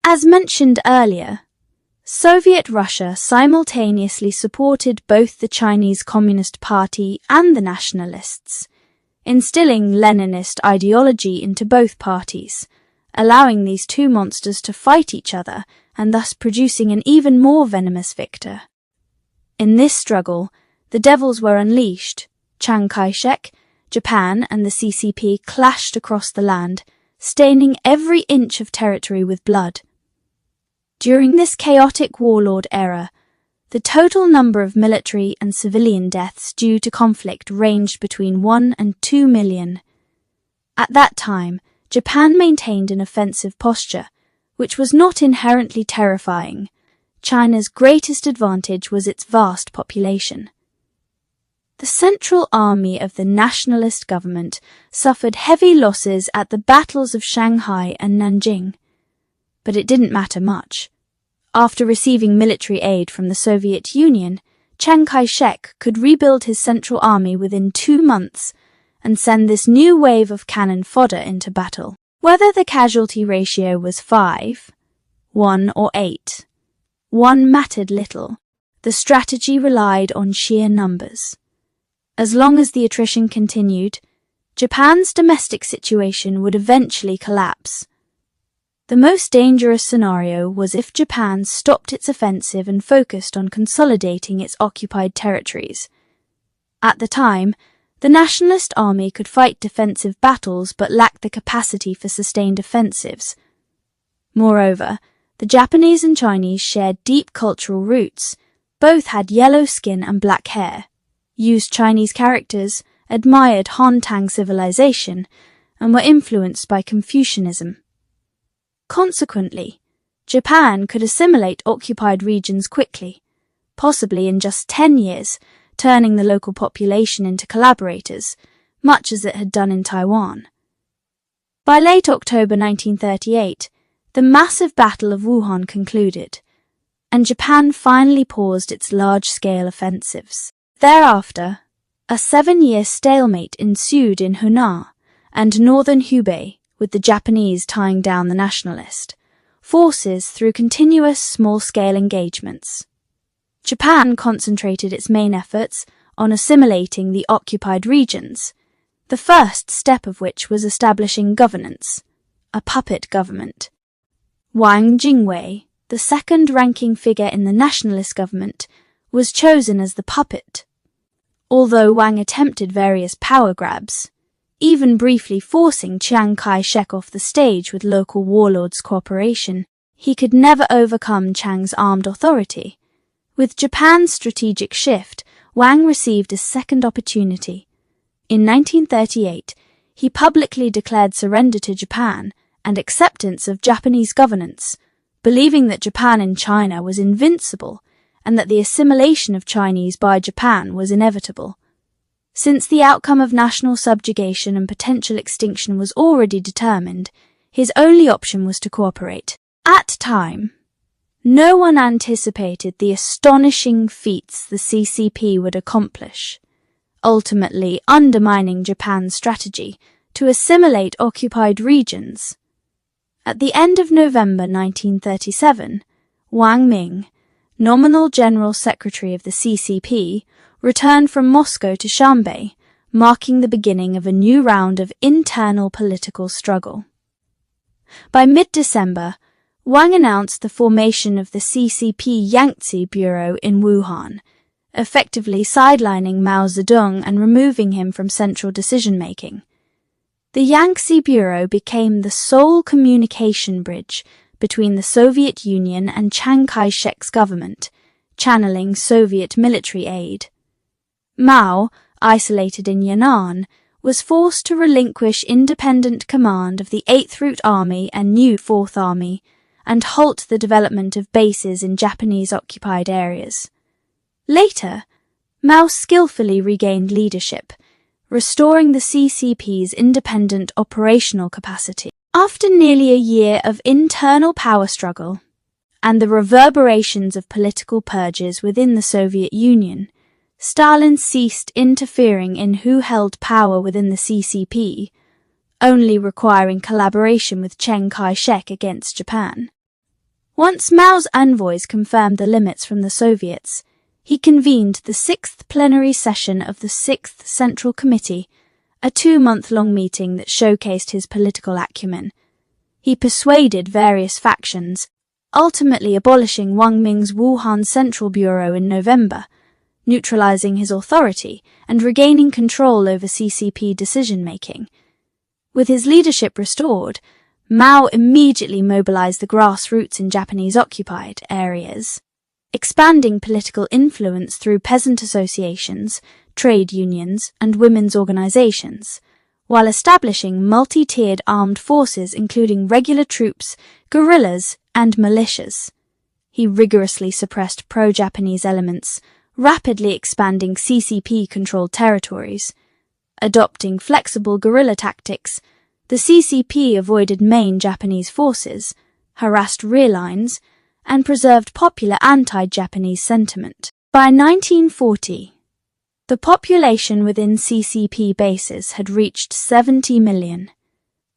As mentioned earlier, Soviet Russia simultaneously supported both the Chinese Communist Party and the nationalists, instilling Leninist ideology into both parties, allowing these two monsters to fight each other and thus producing an even more venomous victor. In this struggle, the devils were unleashed. Chiang Kai-shek, Japan and the CCP clashed across the land, staining every inch of territory with blood. During this chaotic warlord era, the total number of military and civilian deaths due to conflict ranged between 1 and 2 million. At that time, Japan maintained an offensive posture, which was not inherently terrifying. China's greatest advantage was its vast population. The Central Army of the nationalist government suffered heavy losses at the battles of Shanghai and Nanjing. But it didn't matter much. After receiving military aid from the Soviet Union, Chiang Kai-shek could rebuild his Central Army within 2 months and send this new wave of cannon fodder into battle. Whether the casualty ratio was 5, 1 or 8, 1 mattered little. The strategy relied on sheer numbers. As long as the attrition continued, Japan's domestic situation would eventually collapse. The most dangerous scenario was if Japan stopped its offensive and focused on consolidating its occupied territories. At the time, the Nationalist Army could fight defensive battles but lacked the capacity for sustained offensives. Moreover, the Japanese and Chinese shared deep cultural roots. Both had yellow skin and black hair, used Chinese characters, admired Han Tang civilization, and were influenced by Confucianism. Consequently, Japan could assimilate occupied regions quickly, possibly in just 10 years, turning the local population into collaborators, much as it had done in Taiwan. By late October 1938, the massive Battle of Wuhan concluded, and Japan finally paused its large-scale offensives. Thereafter, a 7-year stalemate ensued in Hunan and northern Hubei, with the Japanese tying down the nationalist forces through continuous small-scale engagements. Japan concentrated its main efforts on assimilating the occupied regions, the first step of which was establishing governance, a puppet government. Wang Jingwei, the second-ranking figure in the nationalist government, was chosen as the puppet. Although Wang attempted various power grabs, even briefly forcing Chiang Kai-shek off the stage with local warlords' cooperation, he could never overcome Chiang's armed authority. With Japan's strategic shift, Wang received a second opportunity. In 1938, he publicly declared surrender to Japan and acceptance of Japanese governance, believing that Japan in China was invincible and that the assimilation of Chinese by Japan was inevitable. Since the outcome of national subjugation and potential extinction was already determined, his only option was to cooperate. At the time, no one anticipated the astonishing feats the CCP would accomplish, ultimately undermining Japan's strategy to assimilate occupied regions. At the end of November 1937, Wang Ming, nominal General Secretary of the CCP, returned from Moscow to Shanbei, marking the beginning of a new round of internal political struggle. By mid-December, Wang announced the formation of the CCP Yangtze Bureau in Wuhan, effectively sidelining Mao Zedong and removing him from central decision-making. The Yangtze Bureau became the sole communication bridge between the Soviet Union and Chiang Kai-shek's government, channeling Soviet military aid. Mao, isolated in Yan'an, was forced to relinquish independent command of the 8th Route Army and new 4th Army, and halt the development of bases in Japanese-occupied areas. Later, Mao skillfully regained leadership, restoring the CCP's independent operational capacity. After nearly a year of internal power struggle and the reverberations of political purges within the Soviet Union, Stalin ceased interfering in who held power within the CCP, only requiring collaboration with Chiang Kai-shek against Japan. Once Mao's envoys confirmed the limits from the Soviets, he convened the 6th plenary session of the 6th Central Committee, a 2-month-long meeting that showcased his political acumen. He persuaded various factions, ultimately abolishing Wang Ming's Wuhan Central Bureau in November, neutralizing his authority and regaining control over CCP decision-making. With his leadership restored, Mao immediately mobilized the grassroots in Japanese-occupied areas, expanding political influence through peasant associations, trade unions, and women's organizations, while establishing multi-tiered armed forces including regular troops, guerrillas, and militias. He rigorously suppressed pro-Japanese elements, rapidly expanding CCP-controlled territories. Adopting flexible guerrilla tactics, the CCP avoided main Japanese forces, harassed rear lines, and preserved popular anti-Japanese sentiment. By 1940, the population within CCP bases had reached 70 million,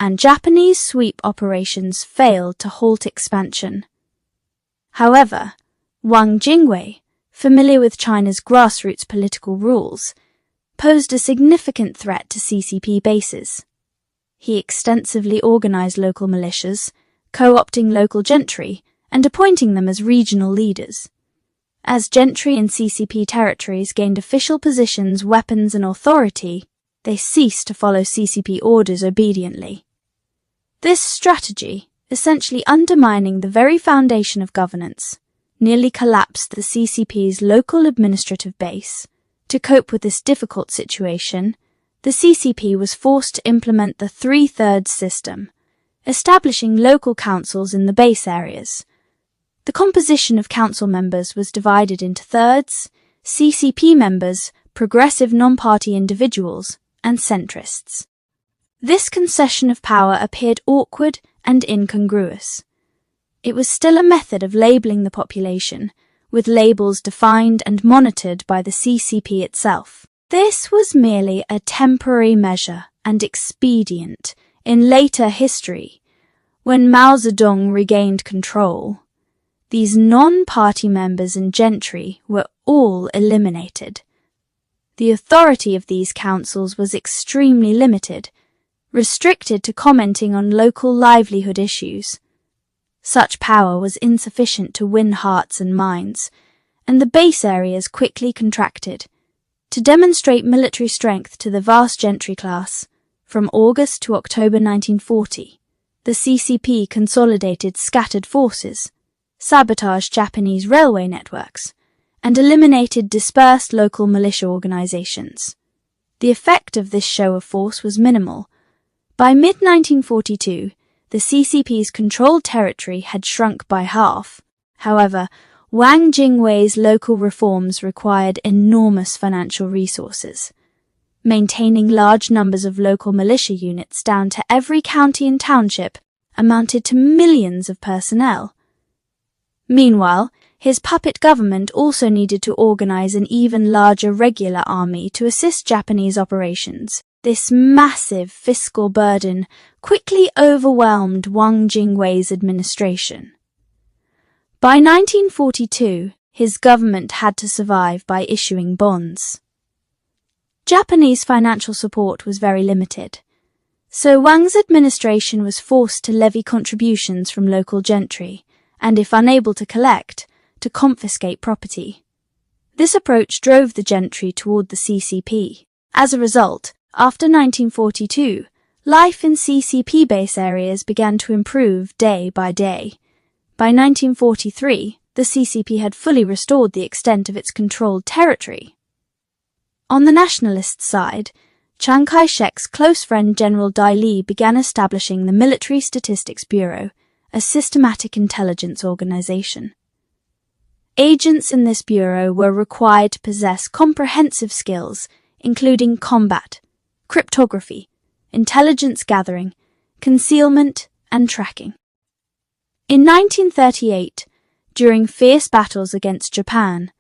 and Japanese sweep operations failed to halt expansion. However, Wang Jingwei, familiar with China's grassroots political rules, posed a significant threat to CCP bases. He extensively organized local militias, co-opting local gentry and appointing them as regional leaders. As gentry in CCP territories gained official positions, weapons, and authority, they ceased to follow CCP orders obediently. This strategy, essentially undermining the very foundation of governance, nearly collapsed the CCP's local administrative base. To cope with this difficult situation, the CCP was forced to implement the 3/3 system, establishing local councils in the base areas. The composition of council members was divided into thirds: CCP members, progressive non-party individuals, and centrists. This concession of power appeared awkward and incongruous. It was still a method of labeling the population, with labels defined and monitored by the CCP itself. This was merely a temporary measure and expedient in later history. When Mao Zedong regained control, these non-party members and gentry were all eliminated. The authority of these councils was extremely limited, restricted to commenting on local livelihood issues. Such power was insufficient to win hearts and minds, and the base areas quickly contracted. To demonstrate military strength to the vast gentry class, from August to October 1940, the CCP consolidated scattered forces, sabotaged Japanese railway networks, and eliminated dispersed local militia organizations. The effect of this show of force was minimal. By mid-1942, the CCP's controlled territory had shrunk by half. However, Wang Jingwei's local reforms required enormous financial resources. Maintaining large numbers of local militia units down to every county and township amounted to millions of personnel. Meanwhile, his puppet government also needed to organize an even larger regular army to assist Japanese operations. This massive fiscal burden quickly overwhelmed Wang Jingwei's administration. By 1942, his government had to survive by issuing bonds. Japanese financial support was very limited, so Wang's administration was forced to levy contributions from local gentry, and if unable to collect, to confiscate property. This approach drove the gentry toward the CCP. As a result, after 1942, life in CCP base areas began to improve day by day. By 1943, the CCP had fully restored the extent of its controlled territory. On the nationalist side, Chiang Kai-shek's close friend General Dai Li began establishing the Military Statistics Bureau, a systematic intelligence organization. Agents in this bureau were required to possess comprehensive skills, including combat, cryptography, intelligence gathering, concealment, and tracking. In 1938, during fierce battles against Japan,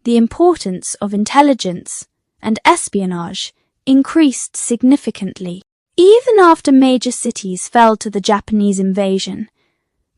the importance of intelligence and espionage increased significantly. Even after major cities fell to the Japanese invasion,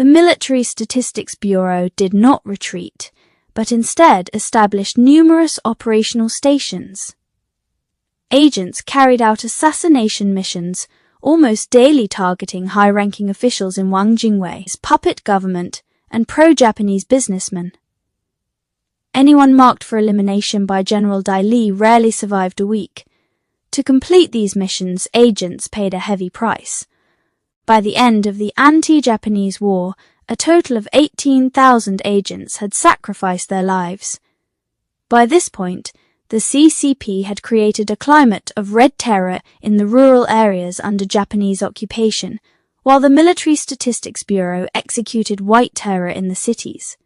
The Military Statistics Bureau did not retreat, but instead established numerous operational stations. Agents carried out assassination missions, almost daily targeting high-ranking officials in Wang Jingwei's puppet government and pro-Japanese businessmen. Anyone marked for elimination by General Dai Li rarely survived a week. To complete these missions, agents paid a heavy price. By the end of the anti-Japanese war, a total of 18,000 agents had sacrificed their lives. By this point, the CCP had created a climate of red terror in the rural areas under Japanese occupation, while the Military Statistics Bureau executed white terror in the cities.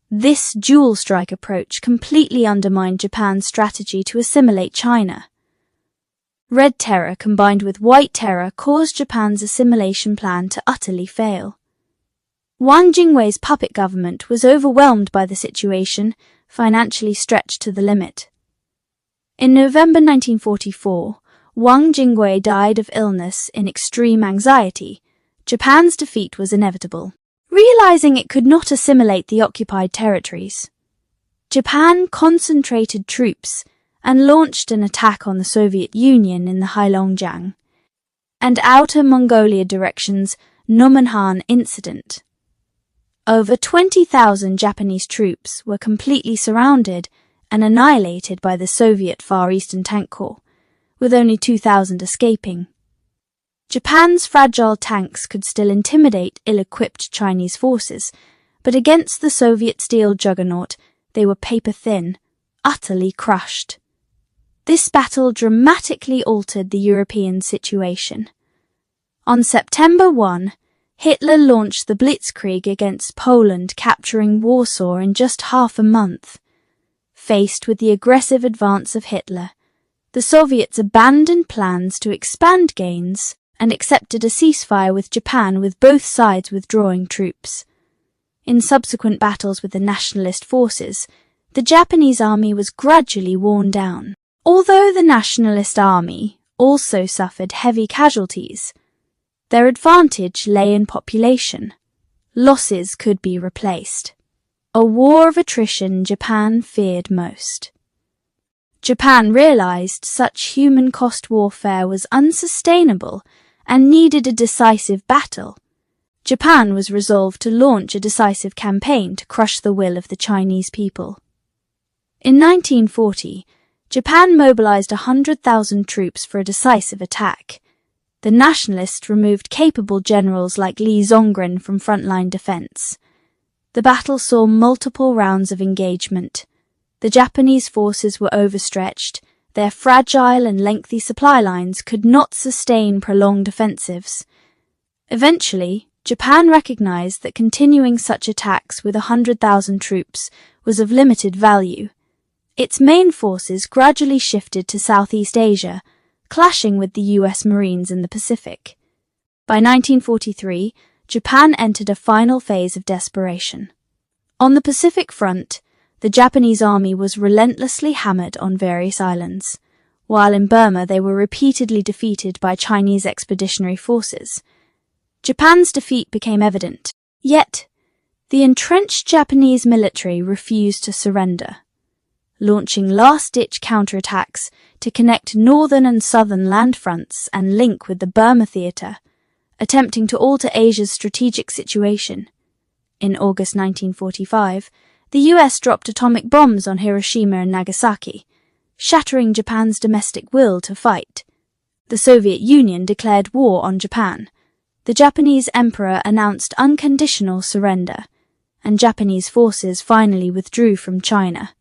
This dual-strike approach completely undermined Japan's strategy to assimilate China. Red terror combined with white terror caused Japan's assimilation plan to utterly fail. Wang Jingwei's puppet government was overwhelmed by the situation, financially stretched to the limit. In November 1944, Wang Jingwei died of illness in extreme anxiety. Japan's defeat was inevitable. Realizing it could not assimilate the occupied territories, Japan concentrated troops and launched an attack on the Soviet Union in the Heilongjiang and Outer Mongolia direction's Nomonhan incident. Over 20,000 Japanese troops were completely surrounded and annihilated by the Soviet Far Eastern Tank Corps, with only 2,000 escaping. Japan's fragile tanks could still intimidate ill-equipped Chinese forces, but against the Soviet steel juggernaut, they were paper-thin, utterly crushed. This battle dramatically altered the European situation. On September 1, Hitler launched the Blitzkrieg against Poland, capturing Warsaw in just half a month. Faced with the aggressive advance of Hitler, the Soviets abandoned plans to expand gains and accepted a ceasefire with Japan, with both sides withdrawing troops. In subsequent battles with the nationalist forces, the Japanese army was gradually worn down. Although the nationalist army also suffered heavy casualties, their advantage lay in population. Losses could be replaced. A war of attrition Japan feared most. Japan realized such human cost warfare was unsustainable and needed a decisive battle. Japan was resolved to launch a decisive campaign to crush the will of the Chinese people. In 1940, Japan mobilized 100,000 troops for a decisive attack. The nationalists removed capable generals like Li Zongren from frontline defense. The battle saw multiple rounds of engagement. The Japanese forces were overstretched. Their fragile and lengthy supply lines could not sustain prolonged offensives. Eventually, Japan recognized that continuing such attacks with 100,000 troops was of limited value. Its main forces gradually shifted to Southeast Asia, clashing with the US Marines in the Pacific. By 1943, Japan entered a final phase of desperation. On the Pacific front, the Japanese army was relentlessly hammered on various islands, while in Burma they were repeatedly defeated by Chinese expeditionary forces. Japan's defeat became evident, yet the entrenched Japanese military refused to surrender. Launching last-ditch counterattacks to connect northern and southern land fronts and link with the Burma theatre, attempting to alter Asia's strategic situation. In August 1945, the US dropped atomic bombs on Hiroshima and Nagasaki, shattering Japan's domestic will to fight. The Soviet Union declared war on Japan. The Japanese emperor announced unconditional surrender, and Japanese forces finally withdrew from China.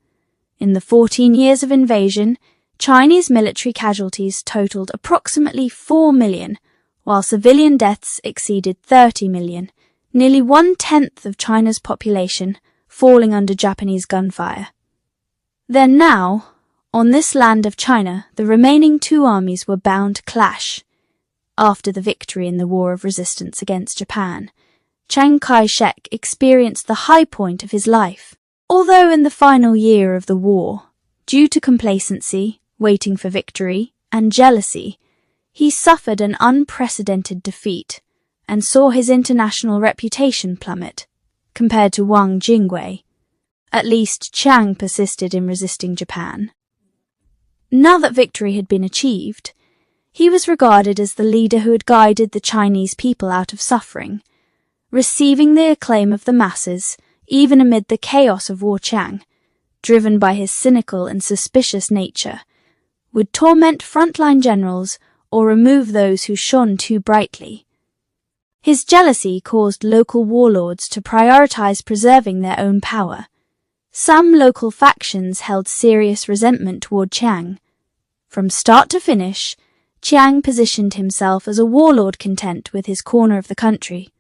In the 14 years of invasion, Chinese military casualties totaled approximately 4 million, while civilian deaths exceeded 30 million, nearly 1/10 of China's population falling under Japanese gunfire. Then now, on this land of China, the remaining two armies were bound to clash. After the victory in the War of Resistance against Japan, Chiang Kai-shek experienced the high point of his life. Although in the final year of the war, due to complacency, waiting for victory, and jealousy, he suffered an unprecedented defeat and saw his international reputation plummet, compared to Wang Jingwei. At least Chiang persisted in resisting Japan. Now that victory had been achieved, he was regarded as the leader who had guided the Chinese people out of suffering, receiving the acclaim of the masses even amid the chaos of war. Chiang, driven by his cynical and suspicious nature, would torment frontline generals or remove those who shone too brightly. His jealousy caused local warlords to prioritize preserving their own power. Some local factions held serious resentment toward Chiang. From start to finish, Chiang positioned himself as a warlord content with his corner of the country.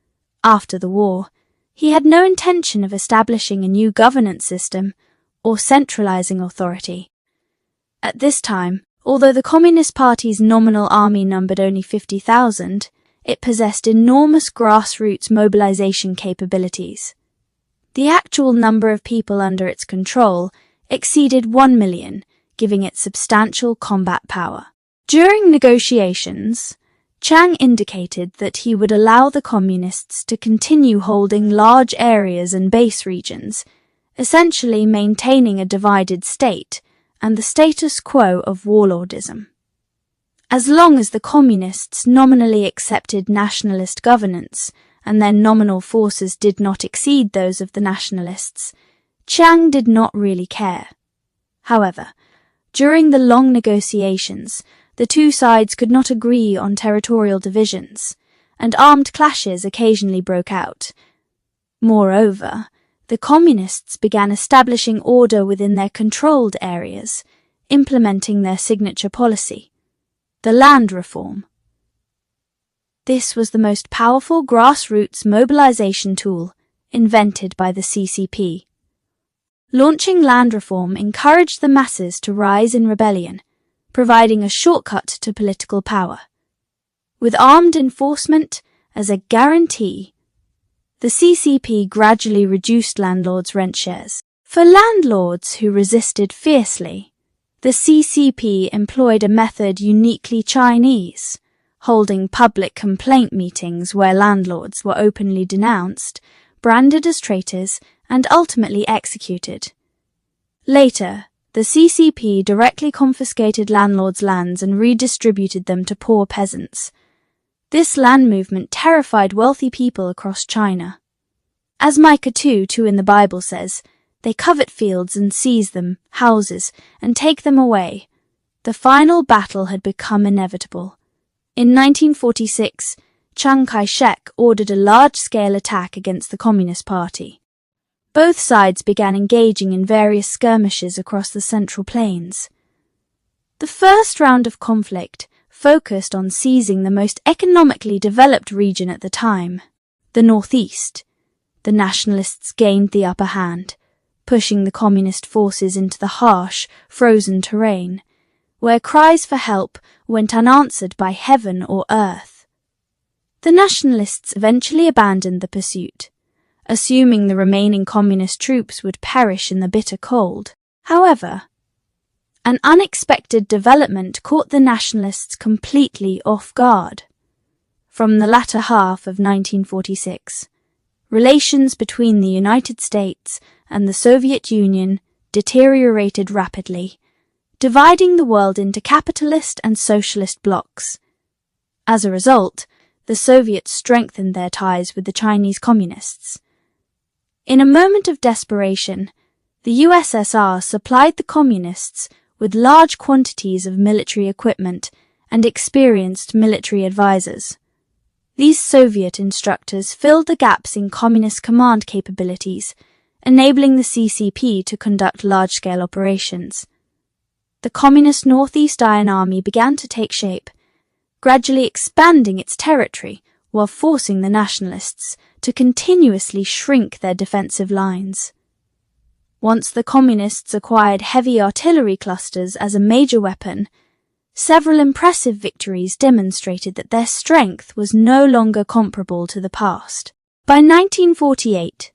After the war, he had no intention of establishing a new governance system or centralizing authority. At this time, although the Communist Party's nominal army numbered only 50,000, it possessed enormous grassroots mobilization capabilities. The actual number of people under its control exceeded 1 million, giving it substantial combat power. During negotiations, Chiang indicated that he would allow the communists to continue holding large areas and base regions, essentially maintaining a divided state and the status quo of warlordism. As long as the communists nominally accepted nationalist governance and their nominal forces did not exceed those of the nationalists, Chiang did not really care. However, during the long negotiations, the two sides could not agree on territorial divisions, and armed clashes occasionally broke out. Moreover, the communists began establishing order within their controlled areas, implementing their signature policy, the land reform. This was the most powerful grassroots mobilization tool invented by the CCP. Launching land reform encouraged the masses to rise in rebellion, providing a shortcut to political power. With armed enforcement as a guarantee, the CCP gradually reduced landlords' rent shares. For landlords who resisted fiercely, the CCP employed a method uniquely Chinese, holding public complaint meetings where landlords were openly denounced, branded as traitors, and ultimately executed. Later, the CCP directly confiscated landlords' lands and redistributed them to poor peasants. This land movement terrified wealthy people across China. As Micah 2:2 in the Bible says, they covet fields and seize them, houses, and take them away. The final battle had become inevitable. In 1946, Chiang Kai-shek ordered a large-scale attack against the Communist Party. Both sides began engaging in various skirmishes across the Central Plains. The first round of conflict focused on seizing the most economically developed region at the time, the Northeast. The nationalists gained the upper hand, pushing the communist forces into the harsh, frozen terrain, where cries for help went unanswered by heaven or earth. The nationalists eventually abandoned the pursuit, assuming the remaining communist troops would perish in the bitter cold. However, an unexpected development caught the nationalists completely off guard. From the latter half of 1946, relations between the United States and the Soviet Union deteriorated rapidly, dividing the world into capitalist and socialist blocs. As a result, the Soviets strengthened their ties with the Chinese communists. In a moment of desperation, the USSR supplied the communists with large quantities of military equipment and experienced military advisors. These Soviet instructors filled the gaps in communist command capabilities, enabling the CCP to conduct large-scale operations. The Communist Northeast Iron Army began to take shape, gradually expanding its territory while forcing the nationalists to continuously shrink their defensive lines. Once the communists acquired heavy artillery clusters as a major weapon, several impressive victories demonstrated that their strength was no longer comparable to the past. By 1948,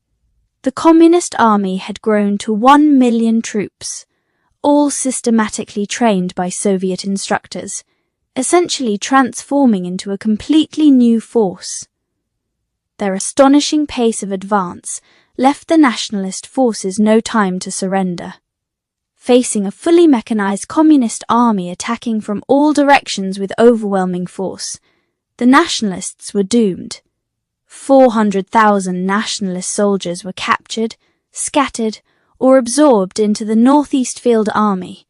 the Communist Army had grown to 1 million troops, all systematically trained by Soviet instructors, essentially transforming into a completely new force. Their astonishing pace of advance left the nationalist forces no time to surrender. Facing a fully mechanized communist army attacking from all directions with overwhelming force, the nationalists were doomed. 400,000 nationalist soldiers were captured, scattered, or absorbed into the Northeast Field Army,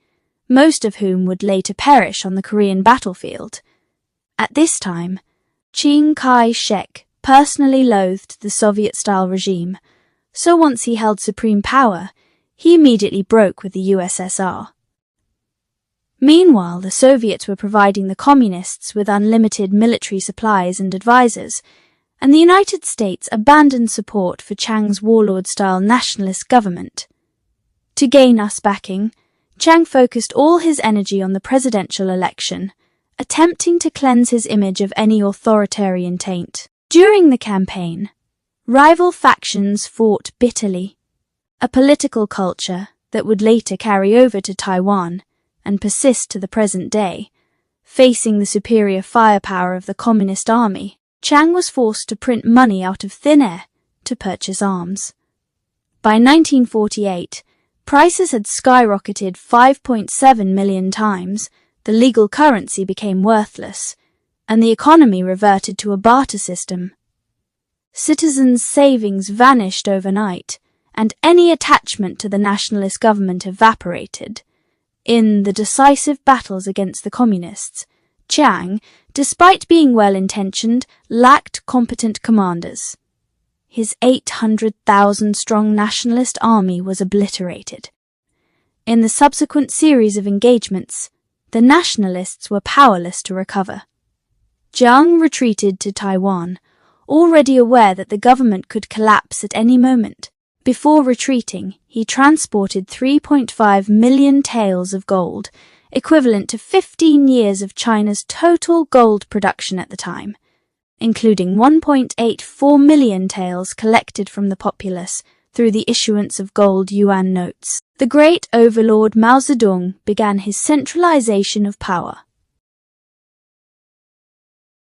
most of whom would later perish on the Korean battlefield. At this time, Chiang Kai-shek personally loathed the Soviet-style regime, so once he held supreme power, he immediately broke with the USSR. Meanwhile, the Soviets were providing the Communists with unlimited military supplies and advisors, and the United States abandoned support for Chiang's warlord-style nationalist government. To gain US backing, Chiang focused all his energy on the presidential election, attempting to cleanse his image of any authoritarian taint. During the campaign, rival factions fought bitterly, a political culture that would later carry over to Taiwan and persist to the present day. Facing the superior firepower of the Communist Army, Chiang was forced to print money out of thin air to purchase arms. By 1948, prices had skyrocketed 5.7 million times, the legal currency became worthless, and the economy reverted to a barter system. Citizens' savings vanished overnight, and any attachment to the nationalist government evaporated. In the decisive battles against the Communists, Chiang, despite being well-intentioned, lacked competent commanders. His 800,000-strong nationalist army was obliterated. In the subsequent series of engagements, the nationalists were powerless to recover. Chiang retreated to Taiwan, already aware that the government could collapse at any moment. Before retreating, he transported 3.5 million taels of gold, equivalent to 15 years of China's total gold production at the time, including 1.84 million taels collected from the populace through the issuance of gold yuan notes. The great overlord Mao Zedong began his centralization of power.